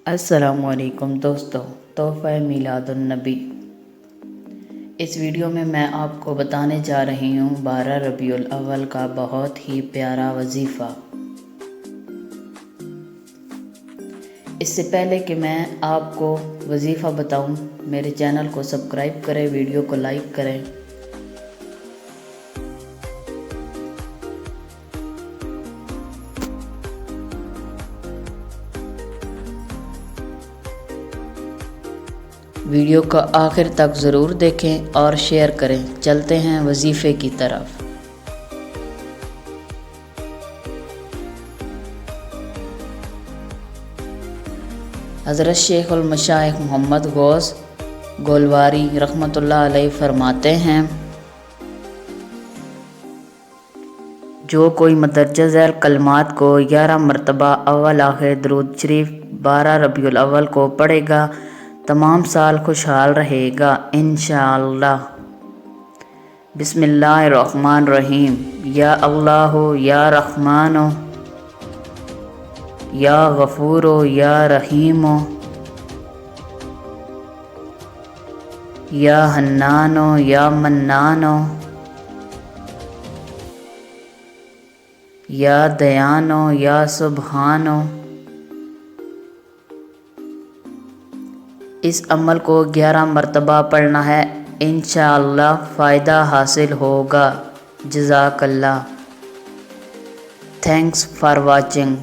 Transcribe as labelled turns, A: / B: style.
A: السلام علیکم دوستو، تحفہ میلاد النبی۔ اس ویڈیو میں آپ کو بتانے جا رہی ہوں 12 ربیع الاول کا بہت ہی پیارا وظیفہ۔ اس سے پہلے کہ میں آپ کو وظیفہ بتاؤں، میرے چینل کو سبسکرائب کریں، ویڈیو کو لائک کریں۔ ویڈیو کو آخر تک ضرور دیکھیں اور شیئر کریں۔ چلتے ہیں وظیفے کی طرف۔ حضرت شیخ المشائخ محمد غوث گولواری رحمۃ اللہ علیہ فرماتے ہیں، جو کوئی مندرجہ ذیل کلمات کو 11 مرتبہ اول آخر درود شریف 12 ربیع الاول کو پڑھے گا، تمام سال خوشحال رہے گا انشاءاللہ۔ بسم اللہ الرحمن الرحیم۔ یا اللہ یا رحمان یا غفور یا رحیم یا حنان یا منان یا دیان یا سبحان۔ اس عمل کو 11 مرتبہ پڑھنا ہے، انشاءاللہ فائدہ حاصل ہوگا۔ جزاک اللہ۔ Thanks for watching.